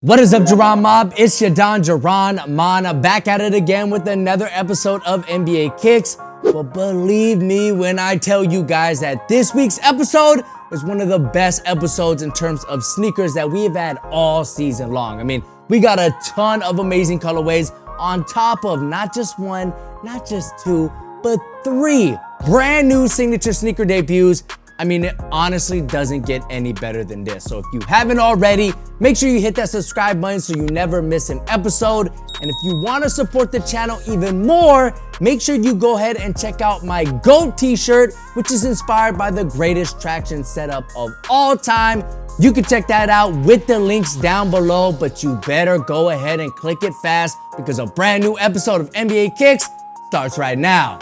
What is up, Jerron Mob? It's your Don Jerron Mana back at it again with another episode of NBA Kicks. But believe me when I tell you guys that this week's episode is one of the best episodes in terms of sneakers that we have had all season long. I mean, we got a ton of amazing colorways on top of not just one, not just two, but three brand new signature sneaker debuts. I mean, it honestly doesn't get any better than this. So if you haven't already, make sure you hit that subscribe button so you never miss an episode. And if you want to support the channel even more, make sure you go ahead and check out my GOAT t-shirt, which is inspired by the greatest traction setup of all time. You can check that out with the links down below, but you better go ahead and click it fast because a brand new episode of NBA Kicks starts right now.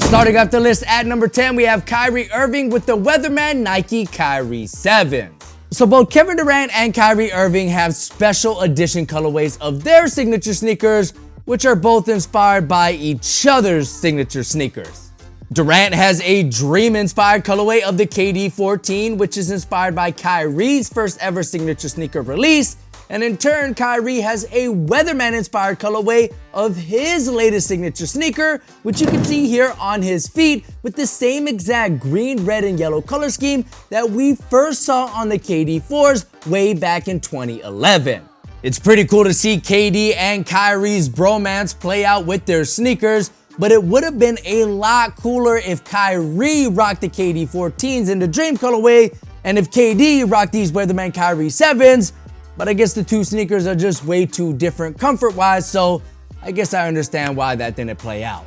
Starting off the list at number 10, we have Kyrie Irving with the Weatherman Nike Kyrie 7. So both Kevin Durant and Kyrie Irving have special edition colorways of their signature sneakers, which are both inspired by each other's signature sneakers. Durant has a dream-inspired colorway of the KD 14, which is inspired by Kyrie's first ever signature sneaker release. And in turn, Kyrie has a Weatherman-inspired colorway of his latest signature sneaker, which you can see here on his feet with the same exact green, red, and yellow color scheme that we first saw on the KD 4s way back in 2011. It's pretty cool to see KD and Kyrie's bromance play out with their sneakers, but it would have been a lot cooler if Kyrie rocked the KD 14s in the Dream colorway, and if KD rocked these Weatherman Kyrie 7s, but I guess the two sneakers are just way too different comfort-wise, so I guess I understand why that didn't play out.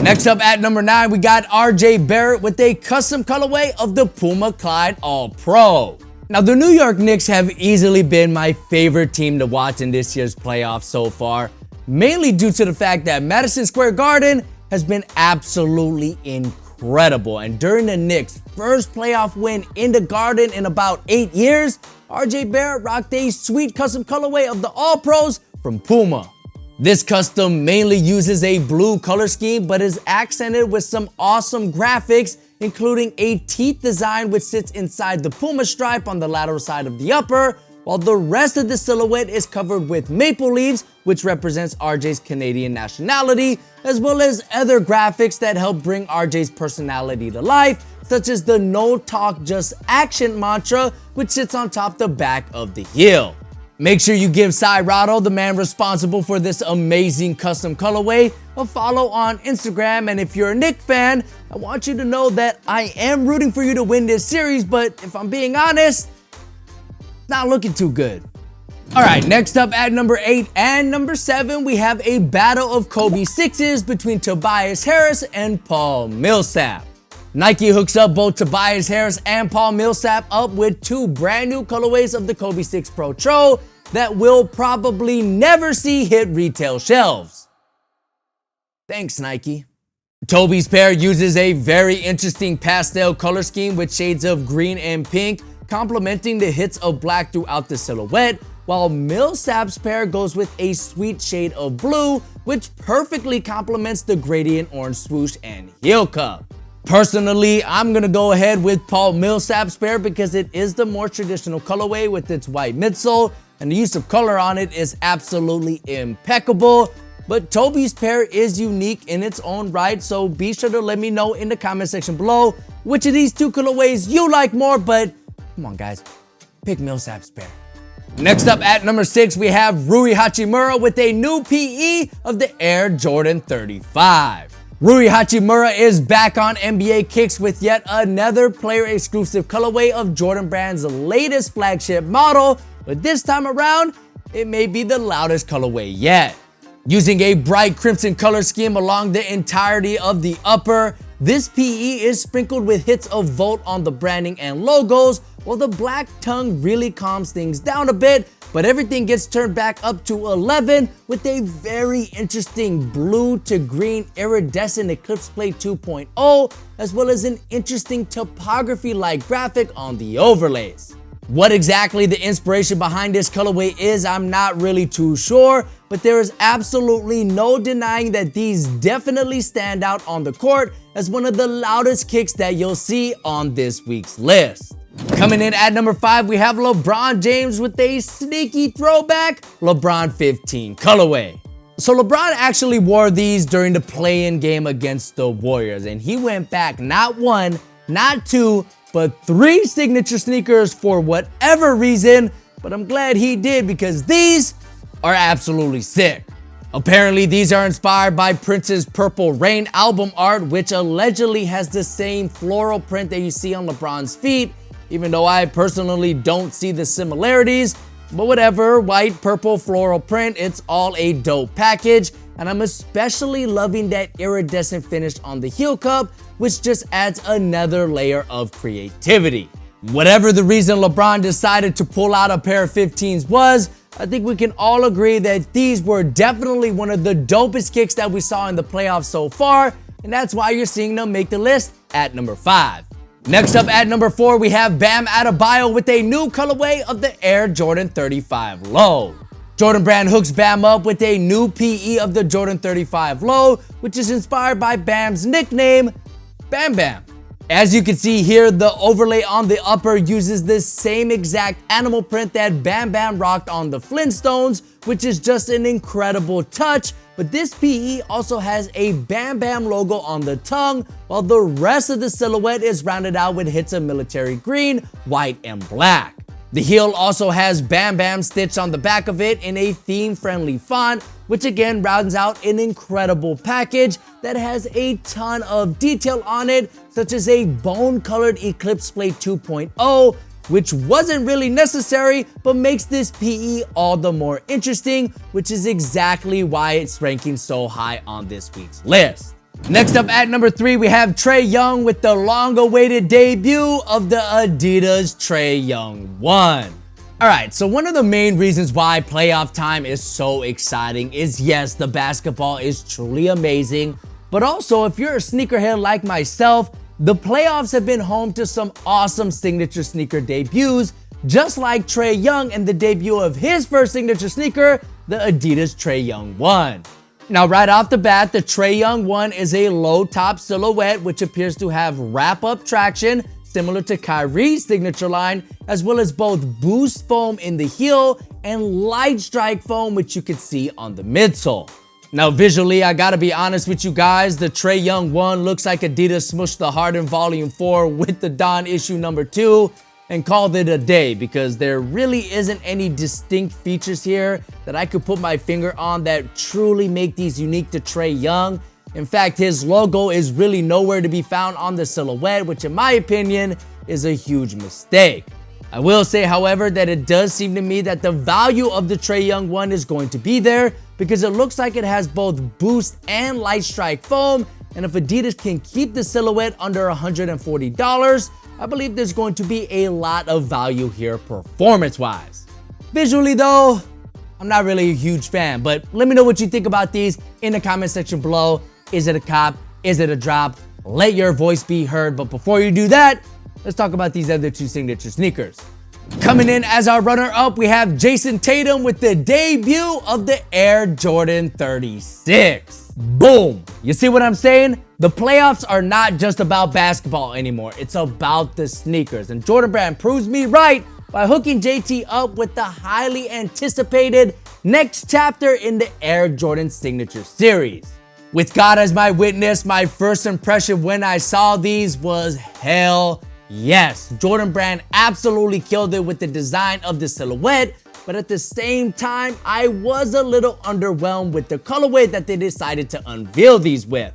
Next up at number 9, we got RJ Barrett with a custom colorway of the Puma Clyde All-Pro. Now, the New York Knicks have easily been my favorite team to watch in this year's playoffs so far, mainly due to the fact that Madison Square Garden has been absolutely incredible. And during the Knicks' first playoff win in the Garden in about 8 years, RJ Barrett rocked a sweet custom colorway of the All-Pros from Puma. This custom mainly uses a blue color scheme but is accented with some awesome graphics, including a teeth design which sits inside the Puma stripe on the lateral side of the upper, while the rest of the silhouette is covered with maple leaves, which represents RJ's Canadian nationality, as well as other graphics that help bring RJ's personality to life, such as the "No Talk, Just Action" mantra, which sits on top the back of the heel. Make sure you give Cy Rado, the man responsible for this amazing custom colorway, a follow on Instagram. And if you're a Knicks fan, I want you to know that I am rooting for you to win this series, but if I'm being honest, not looking too good. Alright, next up at number 8 and number 7, we have a battle of Kobe 6s between Tobias Harris and Paul Millsap. Nike hooks up both Tobias Harris and Paul Millsap up with two brand new colorways of the Kobe 6 Pro Tro that will probably never see hit retail shelves. Thanks, Nike. Toby's pair uses a very interesting pastel color scheme with shades of green and pink, complementing the hits of black throughout the silhouette, while Millsap's pair goes with a sweet shade of blue, which perfectly complements the gradient orange swoosh and heel cup. Personally, I'm gonna go ahead with Paul Millsap's pair because it is the more traditional colorway with its white midsole, and the use of color on it is absolutely impeccable. But Toby's pair is unique in its own right, so be sure to let me know in the comment section below which of these two colorways you like more, but come on guys, pick Millsap's pair. Next up at number 6, we have Rui Hachimura with a new PE of the Air Jordan 35. Rui Hachimura is back on NBA Kicks with yet another player-exclusive colorway of Jordan Brand's latest flagship model, but this time around, it may be the loudest colorway yet. Using a bright crimson color scheme along the entirety of the upper, this PE is sprinkled with hits of Volt on the branding and logos, while the black tongue really calms things down a bit, but everything gets turned back up to 11 with a very interesting blue to green iridescent Eclipse Plate 2.0, as well as an interesting topography-like graphic on the overlays. What exactly the inspiration behind this colorway is, I'm not really too sure, but there is absolutely no denying that these definitely stand out on the court as one of the loudest kicks that you'll see on this week's list. Coming in at number 5, we have LeBron James with a sneaky throwback LeBron 15 colorway. So LeBron actually wore these during the play-in game against the Warriors, and he went back not 1, not 2, but 3 signature sneakers for whatever reason, but I'm glad he did because these are absolutely sick. Apparently, these are inspired by Prince's Purple Rain album art, which allegedly has the same floral print that you see on LeBron's feet, even though I personally don't see the similarities. But whatever, white, purple, floral print, it's all a dope package, and I'm especially loving that iridescent finish on the heel cup, which just adds another layer of creativity. Whatever the reason LeBron decided to pull out a pair of 15s was, I think we can all agree that these were definitely one of the dopest kicks that we saw in the playoffs so far, and that's why you're seeing them make the list at number 5. Next up at number 4, we have Bam Adebayo with a new colorway of the Air Jordan 35 Low. Jordan Brand hooks Bam up with a new PE of the Jordan 35 Low, which is inspired by Bam's nickname, Bam Bam. As you can see here, the overlay on the upper uses the same exact animal print that Bam Bam rocked on the Flintstones, which is just an incredible touch. But this PE also has a Bam Bam logo on the tongue, while the rest of the silhouette is rounded out with hits of military green, white, and black. The heel also has Bam Bam stitched on the back of it in a theme-friendly font, which again rounds out an incredible package that has a ton of detail on it, such as a bone-colored Eclipse Plate 2.0, which wasn't really necessary, but makes this PE all the more interesting, which is exactly why it's ranking so high on this week's list. Next up at number 3, we have Trey Young with the long-awaited debut of the Adidas Trey Young 1. Alright, so one of the main reasons why playoff time is so exciting is, yes, the basketball is truly amazing, but also if you're a sneakerhead like myself, the playoffs have been home to some awesome signature sneaker debuts, just like Trey Young and the debut of his first signature sneaker, the Adidas Trey Young 1. Now, right off the bat, the Trey Young 1 is a low-top silhouette, which appears to have wrap-up traction, similar to Kyrie's signature line, as well as both boost foam in the heel and light strike foam, which you can see on the midsole. Now, visually, I gotta be honest with you guys, the Trey Young 1 looks like Adidas smushed the Harden Volume 4 with the Don issue number 2 and called it a day, because there really isn't any distinct features here that I could put my finger on that truly make these unique to Trey Young. In fact, his logo is really nowhere to be found on the silhouette, which in my opinion is a huge mistake. I will say, however, that it does seem to me that the value of the Trey Young 1 is going to be there, because it looks like it has both boost and light strike foam, and if Adidas can keep the silhouette under $140, I believe there's going to be a lot of value here performance-wise. Visually though, I'm not really a huge fan, but let me know what you think about these in the comment section below. Is it a cop? Is it a drop? Let your voice be heard, but before you do that, let's talk about these other 2 signature sneakers. Coming in as our runner-up, we have Jayson Tatum with the debut of the Air Jordan 36. Boom! You see what I'm saying? The playoffs are not just about basketball anymore. It's about the sneakers. And Jordan Brand proves me right by hooking JT up with the highly anticipated next chapter in the Air Jordan Signature Series. With God as my witness, my first impression when I saw these was hell yes. Jordan Brand absolutely killed it with the design of the silhouette, but at the same time, I was a little underwhelmed with the colorway that they decided to unveil these with.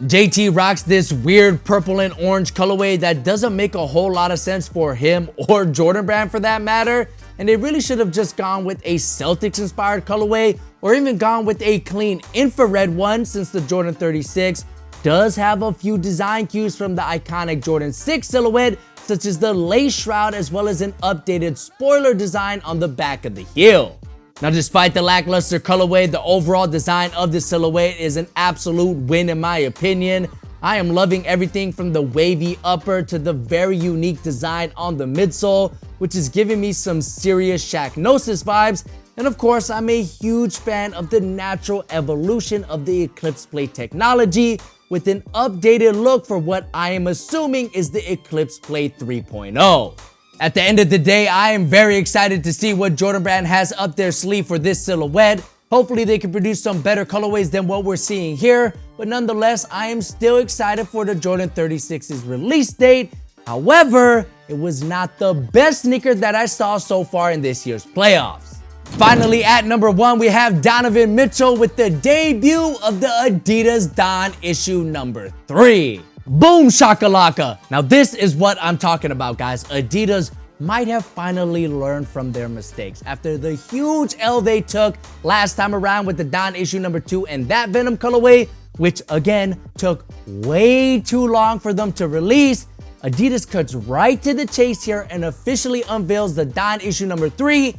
JT rocks this weird purple and orange colorway that doesn't make a whole lot of sense for him or Jordan Brand for that matter, and they really should have just gone with a Celtics inspired colorway or even gone with a clean infrared one, since the Jordan 36 does have a few design cues from the iconic Jordan 6 silhouette, such as the lace shroud as well as an updated spoiler design on the back of the heel. Now, despite the lackluster colorway, the overall design of the silhouette is an absolute win in my opinion. I am loving everything from the wavy upper to the very unique design on the midsole, which is giving me some serious Shaqnosis vibes. And of course, I'm a huge fan of the natural evolution of the Eclipse Plate technology with an updated look for what I am assuming is the Eclipse Plate 3.0. At the end of the day, I am very excited to see what Jordan Brand has up their sleeve for this silhouette. Hopefully they can produce some better colorways than what we're seeing here, but nonetheless, I am still excited for the Jordan 36's release date. However, it was not the best sneaker that I saw so far in this year's playoffs. Finally, at number 1, we have Donovan Mitchell with the debut of the Adidas Don issue number 3. Boom shakalaka. Now this is what I'm talking about, guys. Adidas might have finally learned from their mistakes after the huge L they took last time around with the Don issue number 2 and that Venom colorway, which again took way too long for them to release. Adidas cuts right to the chase here and officially unveils the Don issue number 3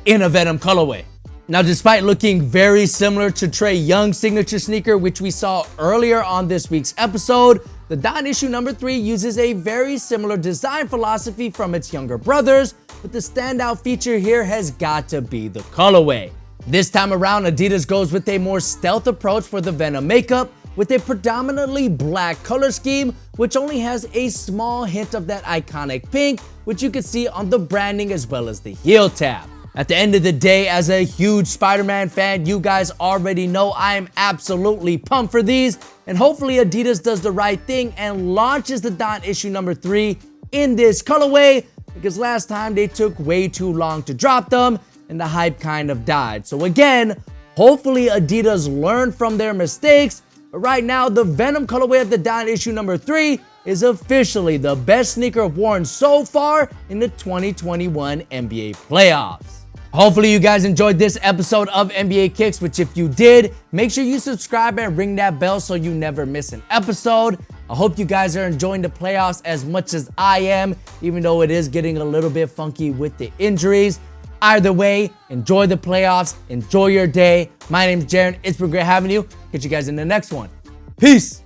in a Venom colorway. Now, despite looking very similar to Trey Young's signature sneaker, which we saw earlier on this week's episode, the Don issue number 3 uses a very similar design philosophy from its younger brothers, but the standout feature here has got to be the colorway. This time around, Adidas goes with a more stealth approach for the Venom makeup, with a predominantly black color scheme, which only has a small hint of that iconic pink, which you can see on the branding as well as the heel tab. At the end of the day, as a huge Spider-Man fan, you guys already know I am absolutely pumped for these, and hopefully Adidas does the right thing and launches the Don issue number 3 in this colorway, because last time they took way too long to drop them and the hype kind of died. So again, hopefully Adidas learned from their mistakes, but right now the Venom colorway of the Don issue number 3 is officially the best sneaker worn so far in the 2021 NBA playoffs. Hopefully you guys enjoyed this episode of NBA Kicks, which if you did, make sure you subscribe and ring that bell so you never miss an episode. I hope you guys are enjoying the playoffs as much as I am, even though it is getting a little bit funky with the injuries. Either way, enjoy the playoffs, enjoy your day. My name's Jaren, it's been great having you. Catch you guys in the next one. Peace!